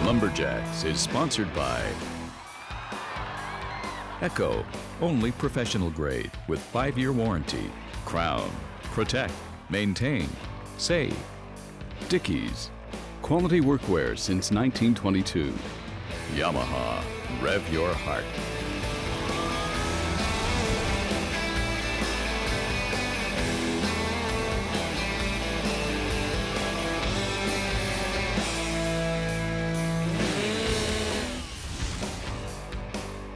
Lumberjacks is sponsored by Echo, only professional grade with 5-year warranty. Crown, protect, maintain, save. Dickies, quality workwear since 1922. Yamaha, rev your heart.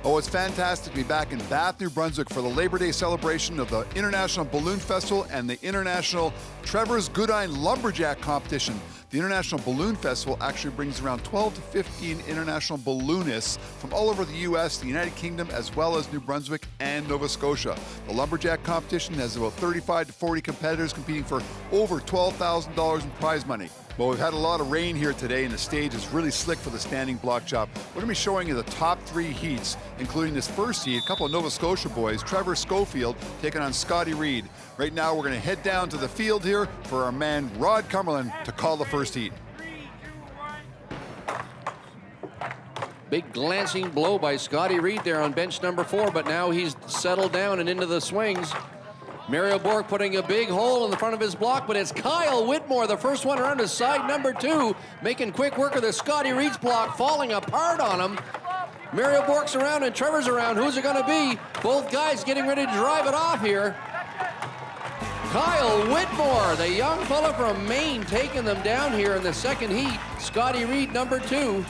Oh, it's fantastic to be back in Bath, New Brunswick for the Labor Day celebration of the International Balloon Festival and the International Trevors Goodine Lumberjack Competition. The International Balloon Festival actually brings around 12 to 15 international balloonists from all over the U.S., the United Kingdom, as well as New Brunswick and Nova Scotia. The Lumberjack competition has about 35 to 40 competitors competing for over $12,000 in prize money. Well, we've had a lot of rain here today, and the stage is really slick for the standing block chop. We're going to be showing you the top 3 heats, including this first heat, a couple of Nova Scotia boys, Trevor Schofield taking on Scotty Reed. Right now, we're going to head down to the field here for our man Rod Cumberland to call the first heat. Big glancing blow by Scotty Reed there on bench number 4, but now he's settled down and into the swings. Mario Bork putting a big hole in the front of his block, but it's Kyle Whitmore, the first one around to side number 2, making quick work of the Scotty Reed's block, falling apart on him. Mario Bork's around and Trevor's around. Who's it going to be? Both guys getting ready to drive it off here. Kyle Whitmore, the young fella from Maine, taking them down here in the second heat. Scotty Reed, number 2.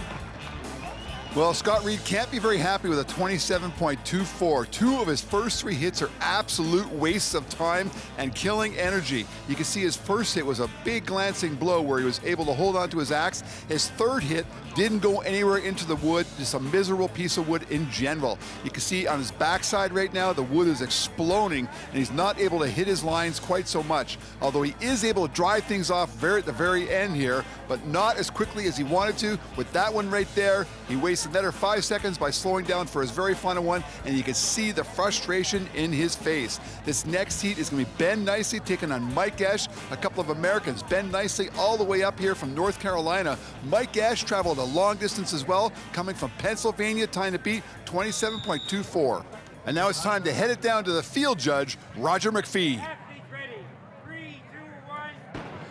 Well, Scott Reed can't be very happy with a 27.24. 2 of his first 3 hits are absolute wastes of time and killing energy. You can see his first hit was a big glancing blow where he was able to hold on to his axe. His third hit didn't go anywhere into the wood, just a miserable piece of wood in general. You can see on his backside right now, the wood is exploding and he's not able to hit his lines quite so much. Although he is able to drive things off at the very end here, but not as quickly as he wanted to. With that one right there, he wasted another 5 seconds by slowing down for his very final one, and you can see the frustration in his face. This next heat is going to be Ben Nicely taking on Mike Esch, a couple of Americans. Ben Nicely all the way up here from North Carolina. Mike Esch traveled a long distance as well, coming from Pennsylvania, time to beat 27.24. And now it's time to head it down to the field judge, Roger McPhee.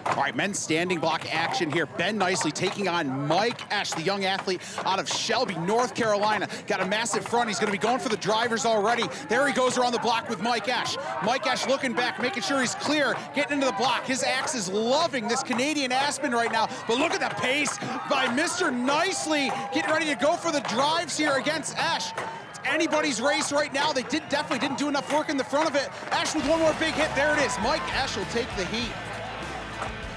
All right, men's standing block action here. Ben Nicely taking on Mike Esch, the young athlete out of Shelby, North Carolina. Got a massive front. He's going to be going for the drivers already. There he goes around the block with Mike Esch. Mike Esch looking back, making sure he's clear, getting into the block. His axe is loving this Canadian aspen right now, but look at the pace by Mr. Nicely, getting ready to go for the drives here against Esch. It's anybody's race right now. They definitely didn't do enough work in the front of it. Esch with one more big hit. There it is. Mike Esch will take the heat.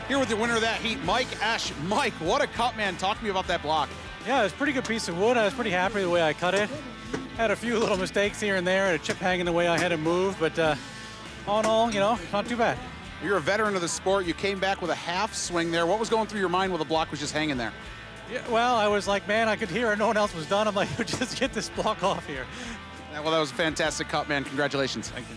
Here with the winner of that heat, Mike Esch. Mike, what a cut, man. Talk to me about that block. Yeah, it was a pretty good piece of wood. I was pretty happy the way I cut it. Had a few little mistakes here and there, and a chip hanging the way I had it moved, but all in all, you know, not too bad. You're a veteran of the sport. You came back with a half swing there. What was going through your mind while the block was just hanging there? Yeah, well, I was like, man, I could hear it. No one else was done. I'm like, just get this block off here. Yeah, well, that was a fantastic cut, man. Congratulations. Thank you.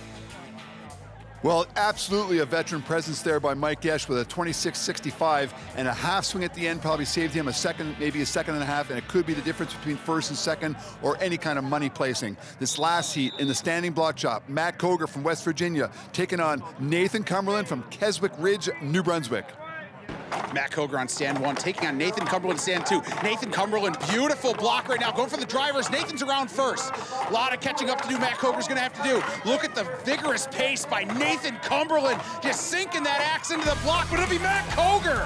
Well, absolutely a veteran presence there by Mike Esch with a 26.65 and a half swing at the end probably saved him a second, maybe a second and a half, and it could be the difference between first and second or any kind of money placing. This last heat in the standing block chop, Matt Koger from West Virginia taking on Nathan Cumberland from Keswick Ridge, New Brunswick. Matt Koger on stand 1, taking on Nathan Cumberland stand 2. Nathan Cumberland, beautiful block right now, going for the drivers. Nathan's around first. A lot of catching up to do Matt Koger's gonna have to do. Look at the vigorous pace by Nathan Cumberland, just sinking that axe into the block, but it'll be Matt Koger.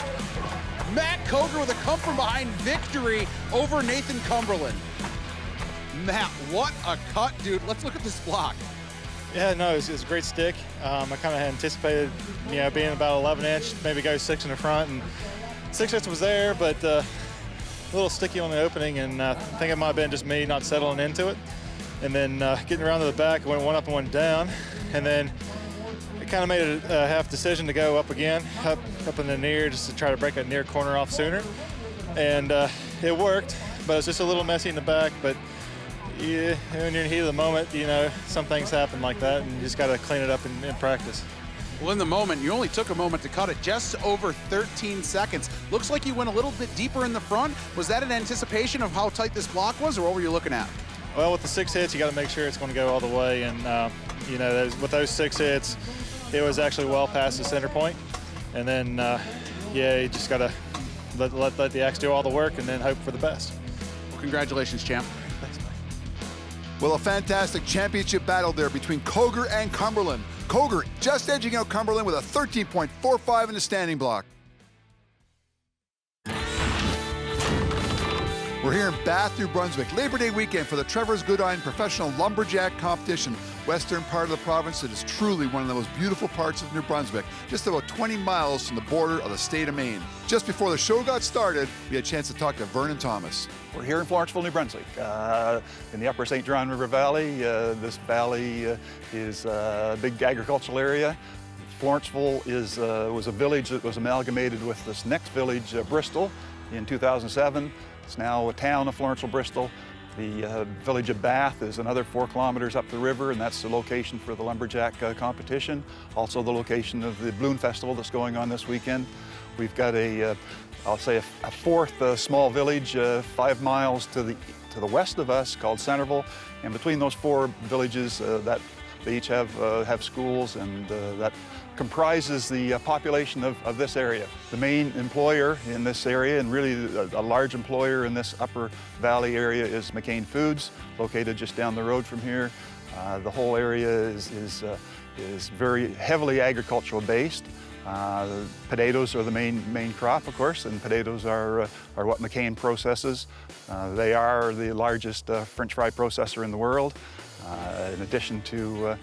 Matt Koger with a come from behind victory over Nathan Cumberland. Matt, what a cut, dude. Let's look at this block. Yeah, no, it was a great stick. I kind of had anticipated, you know, being about 11-inch, maybe go 6 in the front, and 6-inch was there, but a little sticky on the opening, and I think it might have been just me not settling into it. And then getting around to the back, went one up and one down, and then it kind of made a half decision to go up again, up in the near, just to try to break that near corner off sooner. And it worked, but it's just a little messy in the back, but when you're in the heat of the moment, you know, some things happen like that, and you just got to clean it up in practice. Well, in the moment, you only took a moment to cut it, just over 13 seconds. Looks like you went a little bit deeper in the front. Was that an anticipation of how tight this block was, or what were you looking at? Well, with the 6 hits, you got to make sure it's going to go all the way. And, you know, with those 6 hits, it was actually well past the center point. And then, yeah, you just got to let the axe do all the work and then hope for the best. Well, congratulations, champ. Thanks, Mike. Well, a fantastic championship battle there between COGAR and Cumberland. COGAR just edging out Cumberland with a 13.45 in the standing block. We're here in Bath, New Brunswick, Labor Day weekend for the Trevors Goodine Professional Lumberjack Competition. Western part of the province, it is truly one of the most beautiful parts of New Brunswick, just about 20 miles from the border of the state of Maine. Just before the show got started, we had a chance to talk to Vernon Thomas. We're here in Florenceville, New Brunswick, in the upper St. John River Valley. This valley is a big agricultural area. Florenceville was a village that was amalgamated with this next village, Bristol, in 2007. It's now a town of Florenceville, Bristol. The village of Bath is another 4 kilometers up the river, and that's the location for the lumberjack competition. Also the location of the Balloon Festival that's going on this weekend. We've got I'll say a fourth small village 5 miles to the west of us called Centerville, and between those 4 villages that they each have schools, and that comprises the population of this area. The main employer in this area, and really a large employer in this upper valley area, is McCain Foods, located just down the road from here. The whole area is very heavily agricultural based. Potatoes are the main crop, of course, and potatoes are what McCain processes. They are the largest French fry processor in the world. In addition to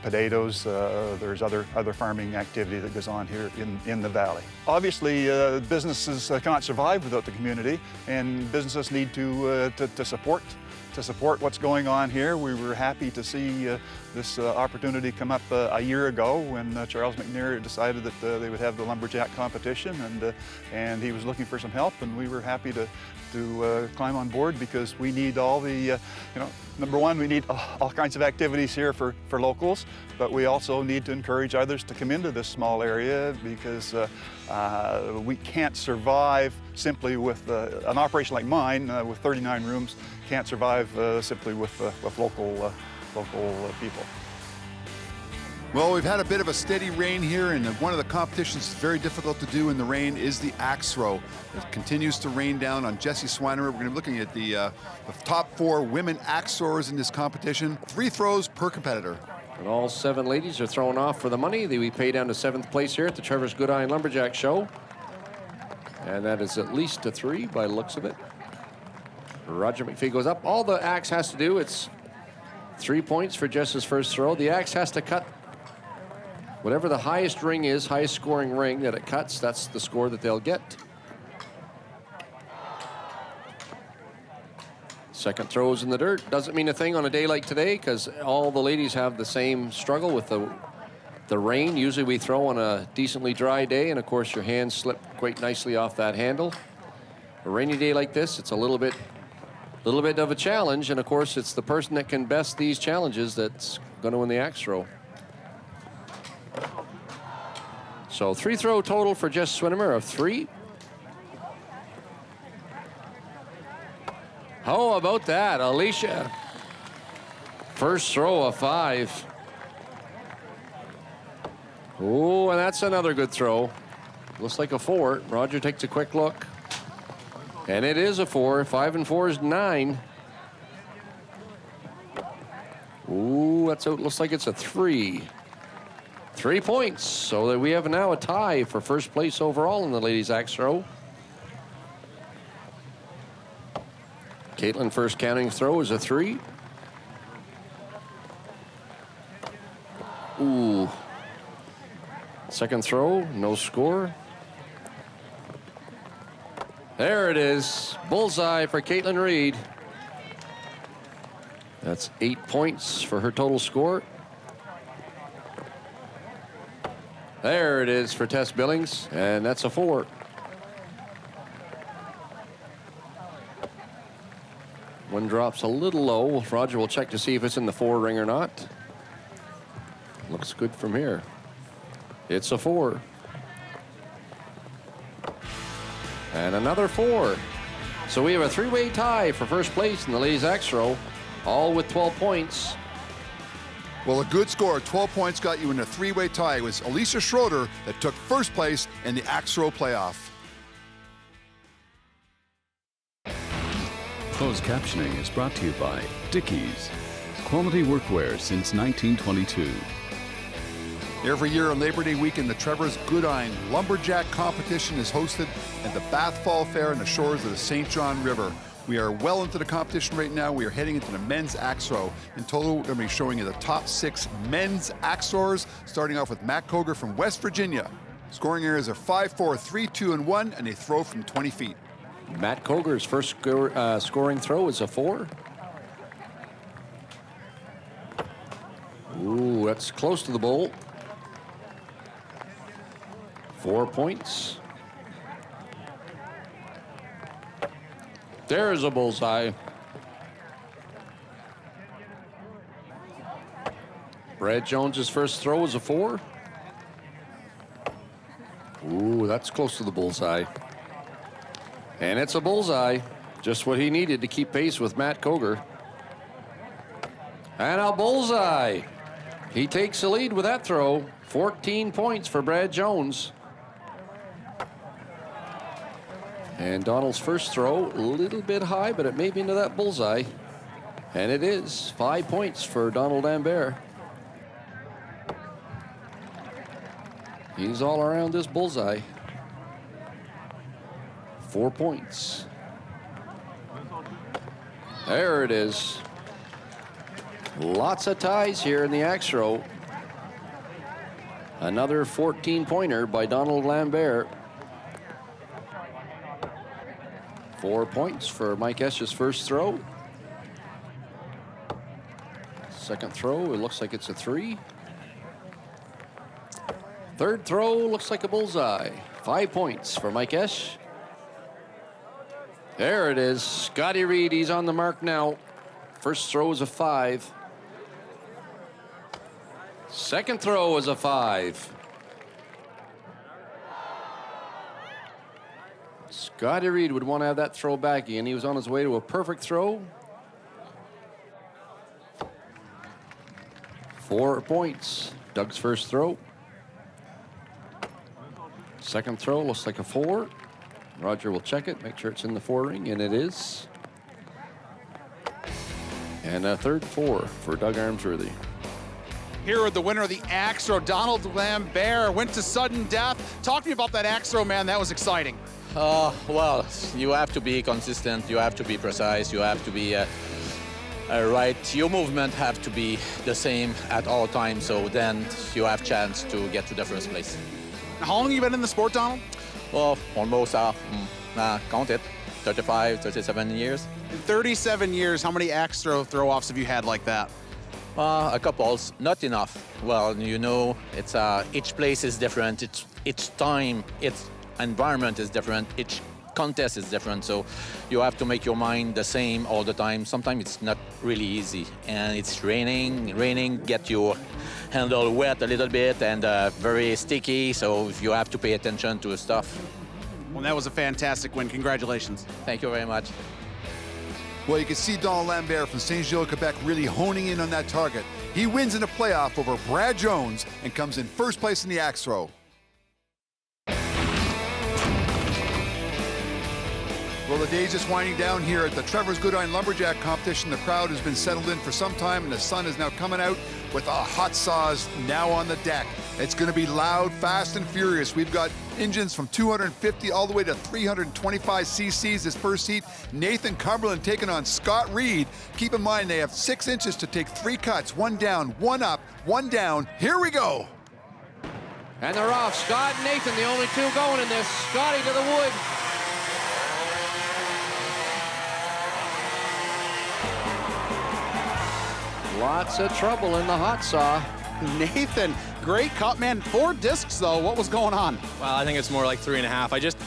potatoes, there's other farming activity that goes on here in the valley. Obviously, businesses cannot survive without the community, and businesses need to support what's going on here. We were happy to see this opportunity come up a year ago when Charles McNair decided that they would have the lumberjack competition, and he was looking for some help, and we were happy to climb on board, because we need all the, number one, we need all kinds of activities here for locals, but we also need to encourage others to come into this small area, because we can't survive simply with an operation like mine with 39 rooms. Can't survive simply with local people. Well, we've had a bit of a steady rain here, and one of the competitions that's very difficult to do in the rain is the axe throw. It continues to rain down on Jessie Swinerer. We're going to be looking at the top 4 women axe throwers in this competition. 3 throws per competitor. And all 7 ladies are thrown off for the money. We pay down to 7th place here at the Trevors Goodine Lumberjack Show. And that is at least a 3 by the looks of it. Roger McPhee goes up. All the axe has to do, it's 3 points for Jess's first throw. The axe has to cut whatever the highest ring is, highest scoring ring that it cuts, that's the score that they'll get. Second throws in the dirt. Doesn't mean a thing on a day like today, because all the ladies have the same struggle with the rain. Usually we throw on a decently dry day, and of course your hands slip quite nicely off that handle. A rainy day like this, it's a little bit of a challenge, and of course it's the person that can best these challenges that's going to win the axe throw. So 3 throw total for Jess Swinemer of 3. How about that, Alicia? First throw of 5. Oh, and that's another good throw. Looks like a 4. Roger takes a quick look. And it is a 4. 5 and 4 is 9. Ooh, that's out. Looks like it's a 3. 3 points, so that we have now a tie for first place overall in the ladies' axe throw. Caitlin first counting throw is a 3. Ooh. Second throw, no score. There it is. Bullseye for Caitlin Reed. That's 8 points for her total score. There it is for Tess Billings, and that's a 4. One drops a little low. Roger will check to see if it's in the 4 ring or not. Looks good from here. It's a 4. And another 4. So we have a 3-way tie for first place in the ladies axe throw, all with 12 points. Well, a good score, 12 points got you in a 3-way tie. It was Alicia Schroeder that took first place in the axe throw playoff. Closed captioning is brought to you by Dickies, quality workwear since 1922. Every year on Labor Day weekend, the Trevors Goodine Lumberjack competition is hosted at the Bath Fall Fair on the shores of the St. John River. We are well into the competition right now. We are heading into the men's axe throw. In total, we're going to be showing you the top 6 men's axe throwers, starting off with Matt KOGAR from West Virginia. Scoring areas are 5-4, 3-2, and 1, and they throw from 20 feet. Matt Kogar's first scoring throw is a 4. Ooh, that's close to the bull. 4 points. There's a bullseye. Brad Jones's first throw is a 4. Ooh, that's close to the bullseye. And it's a bullseye. Just what he needed to keep pace with Matt KOGAR. And a bullseye. He takes the lead with that throw. 14 points for Brad Jones. And Donald's first throw, a little bit high, but it may be into that bullseye. And it is. 5 points for Donald Lambert. He's all around this bullseye. 4 points. There it is. Lots of ties here in the axe throw. Another 14-pointer by Donald Lambert. 4 points for Mike Esch's first throw. Second throw, it looks like it's a 3. Third throw looks like a bullseye. 5 points for Mike Esch. There it is. Scotty Reed, he's on the mark now. First throw is a 5. Second throw is a 5. Scotty Reed would want to have that throw back in. He was on his way to a perfect throw. 4 points. Doug's first throw. Second throw looks like a 4. Roger will check it, make sure it's in the 4 ring, and it is. And a third 4 for Doug Armsworthy. Here with the winner of the axe throw, Donald Lambert, went to sudden death. Talk to me about that axe throw, man. That was exciting. Well, you have to be consistent. You have to be precise. You have to be right. Your movement have to be the same at all times. So then you have chance to get to the first place. How long have you been in the sport, Donald? Well, almost, count it, 35, 37 years. In 37 years, how many axe throw-offs have you had like that? A couple, not enough. Well, you know, it's each place is different. Each time, its environment is different. Each contest is different. So you have to make your mind the same all the time. Sometimes it's not really easy. And it's raining, get your handle wet a little bit and very sticky. So you have to pay attention to stuff. Well, that was a fantastic win. Congratulations. Thank you very much. Well, you can see Donald Lambert from St. Gilles, Quebec really honing in on that target. He wins in a playoff over Brad Jones and comes in first place in the axe throw. Well, the day's just winding down here at the Trevors Goodine Lumberjack competition. The crowd has been settled in for some time, and the sun is now coming out with hot saws now on the deck. It's going to be loud, fast, and furious. We've got engines from 250 all the way to 325 cc's this first heat. Nathan Cumberland taking on Scott Reed. Keep in mind, they have 6 inches to take 3 cuts, 1 down, 1 up, 1 down. Here we go. And they're off. Scott and Nathan, the only 2 going in this. Scotty to the wood. Lots of trouble in the hot saw. Nathan, great cut, man. 4 discs, though. What was going on? Well, I think it's more like 3.5. I just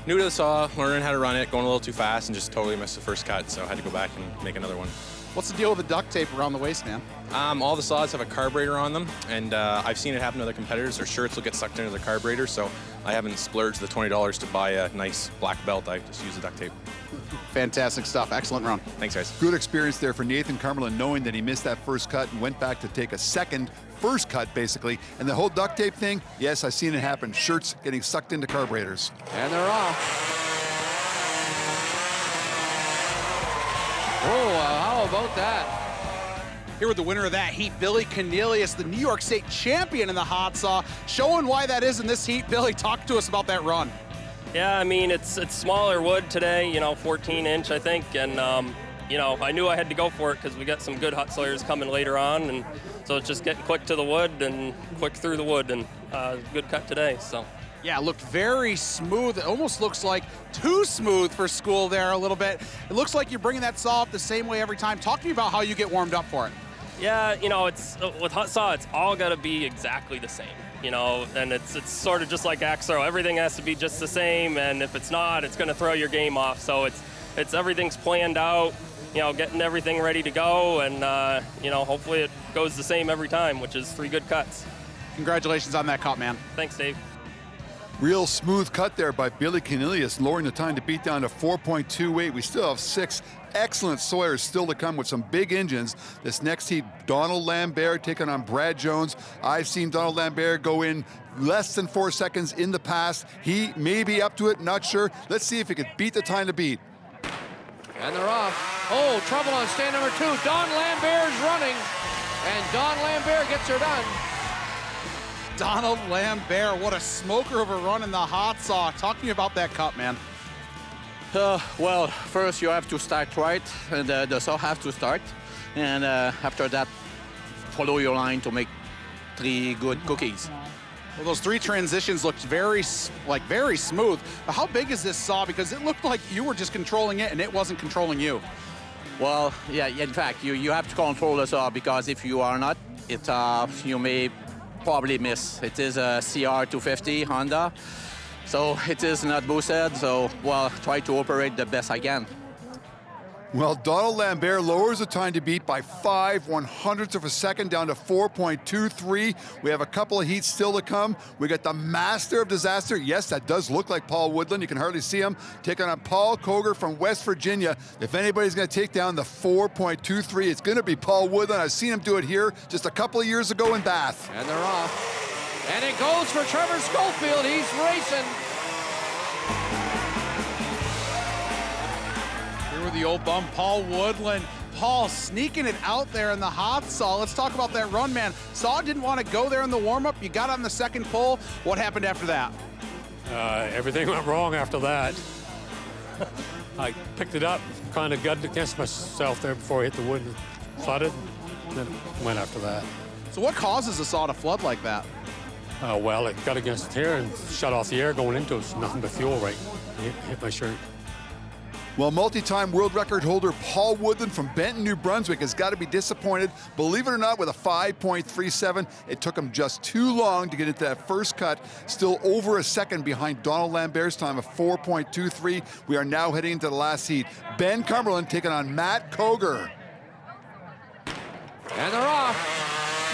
new to the saw, learning how to run it, going a little too fast, and just totally missed the first cut, so I had to go back and make another one. What's the deal with the duct tape around the waist, man? All the saws have a carburetor on them, and I've seen it happen to other competitors. Their shirts will get sucked into the carburetor, so I haven't splurged the $20 to buy a nice black belt. I just use the duct tape. Fantastic stuff. Excellent run. Thanks, guys. Good experience there for Nathan Cumberland, knowing that he missed that first cut and went back to take a first cut, basically. And the whole duct tape thing, yes, I've seen it happen. Shirts getting sucked into carburetors. And they're off. Oh, how about that? Here with the winner of that heat, Billy KUNELIUS, the New York State champion in the hot saw, showing why that is in this heat. Billy, talk to us about that run. Yeah, I mean, it's smaller wood today, 14-inch, I think, and, I knew I had to go for it because we got some good hot sawyers coming later on, and so it's just getting quick to the wood and quick through the wood, and good cut today, so. Yeah, it looked very smooth. It almost looks like too smooth for school there a little bit. It looks like you're bringing that saw up the same way every time. Talk to me about how you get warmed up for it. Yeah, it's with hot saw, it's all got to be exactly the same, and it's sort of just like axe throw. Everything has to be just the same, and if it's not, it's going to throw your game off. So it's everything's planned out, getting everything ready to go, and hopefully it goes the same every time, which is 3 good cuts. Congratulations on that cut, man. Thanks, Dave. Real smooth cut there by Billy KUNELIUS, lowering the time to beat down to 4.28. We still have 6 excellent sawyers still to come with some big engines. This next heat, Donald Lambert taking on Brad Jones. I've seen Donald Lambert go in less than 4 seconds in the past. He may be up to it, not sure. Let's see if he could beat the time to beat. And they're off. Oh, trouble on stand number 2. Don Lambert's running, and Don Lambert gets her done. Donald Lambert, what a smoker of a run in the hot saw. Talk to me about that cut, man. Well, first you have to start right, and the saw have to start. And after that, follow your line to make 3 good cookies. Well, those 3 transitions looked very smooth. But how big is this saw? Because it looked like you were just controlling it and it wasn't controlling you. Well, yeah, in fact, you have to control the saw, because if you are not, you may probably miss. It is a CR 250 Honda, so it is not boosted, so, well, try to operate the best I can. Well, Donald Lambert lowers the time to beat by 5/100ths of a second down to 4.23. We have a couple of heats still to come. We got the master of disaster. Yes, that does look like Paul Woodland. You can hardly see him. Taking on Paul KOGAR from West Virginia. If anybody's going to take down the 4.23, it's going to be Paul Woodland. I've seen him do it here just a couple of years ago in Bath. And they're off. And it goes for Trevors Schofield. He's racing. With the old bum, Paul Woodland. Paul sneaking it out there in the hot saw. Let's talk about that run, man. Saw didn't want to go there in the warm-up. You got on the second pull. What happened after that? Everything went wrong after that. I picked it up, kind of gutted against myself there before I hit the wood and flooded, and then it went after that. So what causes a saw to flood like that? Well, it got against here and shut off the air going into it. It's nothing but fuel, right? It hit my shirt. Well, multi-time world record holder Paul Woodland from Benton, New Brunswick has got to be disappointed. Believe it or not, with a 5.37, it took him just too long to get into that first cut. Still over a second behind Donald Lambert's time of 4.23. We are now heading into the last heat. Ben Cumberland taking on Matt KOGAR. And they're off.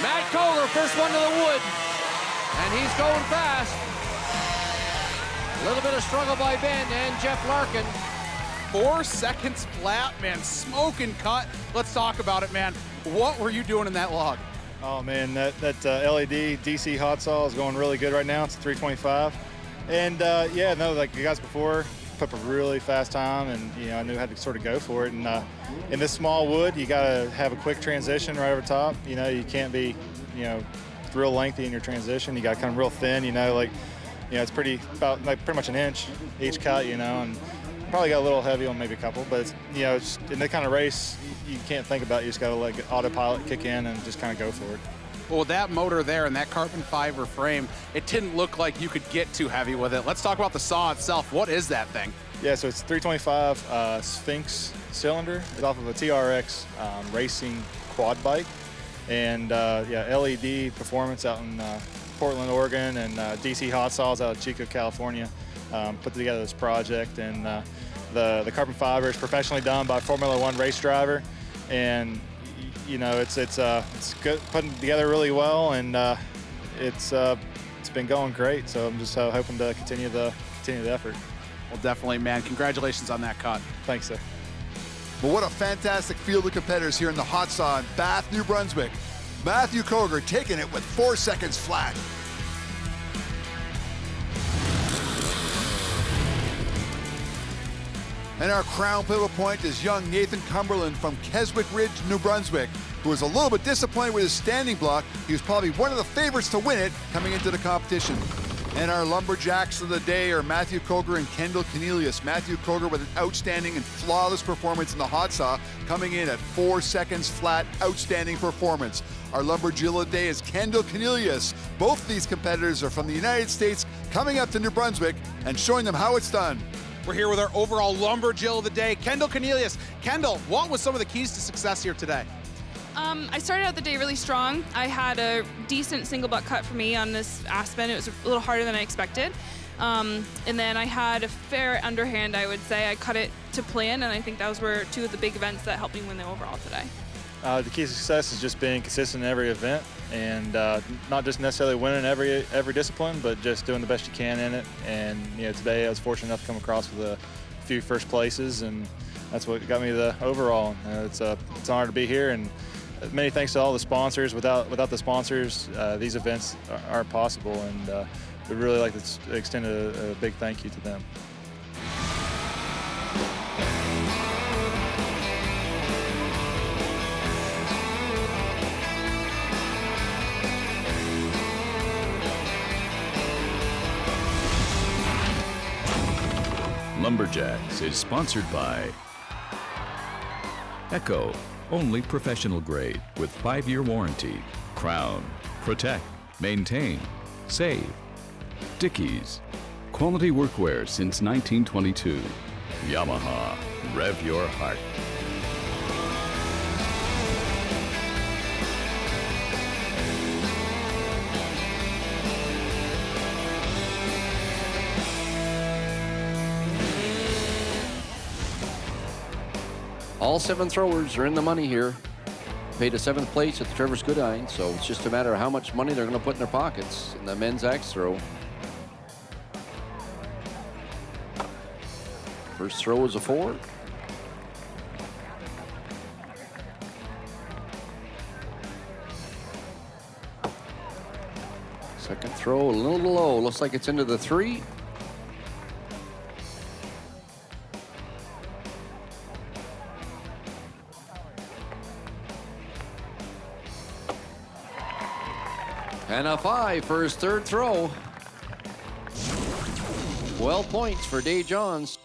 Matt KOGAR, first one to the wood. And he's going fast. A little bit of struggle by Ben and Jeff Larkin. 4 seconds flat, man. Smoking cut. Let's talk about it, man. What were you doing in that log? Oh man, that LED DC hot saw is going really good right now. It's 325, and yeah, no, like the guys before put up a really fast time, and I knew how to sort of go for it. And in this small wood, you got to have a quick transition right over top. You can't be real lengthy in your transition. You got to come real thin. It's pretty much an inch each cut. And probably got a little heavy on maybe a couple, but it's in that kind of race, you can't think about it. You just got to let autopilot kick in and just kind of go for it. Well, with that motor there and that carbon fiber frame, it didn't look like you could get too heavy with it. Let's talk about the saw itself. What is that thing? Yeah, so it's 325 Sphinx cylinder. It's off of a TRX racing quad bike. And LED Performance out in Portland, Oregon, and DC Hot Saws out of Chico, California put together this project. And the carbon fiber is professionally done by a Formula One race driver. and you know, it's good, putting together really well, and it's been going great. So I'm just hoping to continue the effort. Well, definitely, man. Congratulations on that cut. Thanks, sir. Well, what a fantastic field of competitors here in the hot saw in Bath, New Brunswick. Matthew Kogar taking it with 4 seconds flat. And our crown pivot point is young Nathan Cumberland from Keswick Ridge, New Brunswick, who was a little bit disappointed with his standing block. He was probably one of the favorites to win it coming into the competition. And our lumberjacks of the day are Matthew Kogar and KENDALL. Matthew Kogar with an outstanding and flawless performance in the hot saw, coming in at 4 seconds flat, outstanding performance. Our lumberjill of the day is KENDALL. Both of these competitors are from the United States, coming up to New Brunswick and showing them how it's done. We're here with our overall lumberjill of the day, KENDALL. Kendall, what was some of the keys to success here today? I started out the day really strong. I had a decent single butt cut for me on this aspen. It was a little harder than I expected. And then I had a fair underhand, I would say. I cut it to plan, and I think those were two of the big events that helped me win the overall today. The key to success is just being consistent in every event, and not just necessarily winning every discipline, but just doing the best you can in it. And you know, today I was fortunate enough to come across with a few first places, and that's what got me the overall. It's an honor to be here, and many thanks to all the sponsors. Without the sponsors, these events aren't possible, and we'd really like to extend a big thank you to them. Lumberjacks is sponsored by Echo, only professional grade with 5-year warranty. Crown, protect, maintain, save. Dickies, quality workwear since 1922. Yamaha, rev your heart. All 7 throwers are in the money here. Paid a 7th place at the Trevors Goodine, so it's just a matter of how much money they're going to put in their pockets in the men's axe throw. First throw is a 4. Second throw a little low. Looks like it's into the 3. And a 5 for his 3rd throw. 12 points for Dave Johns.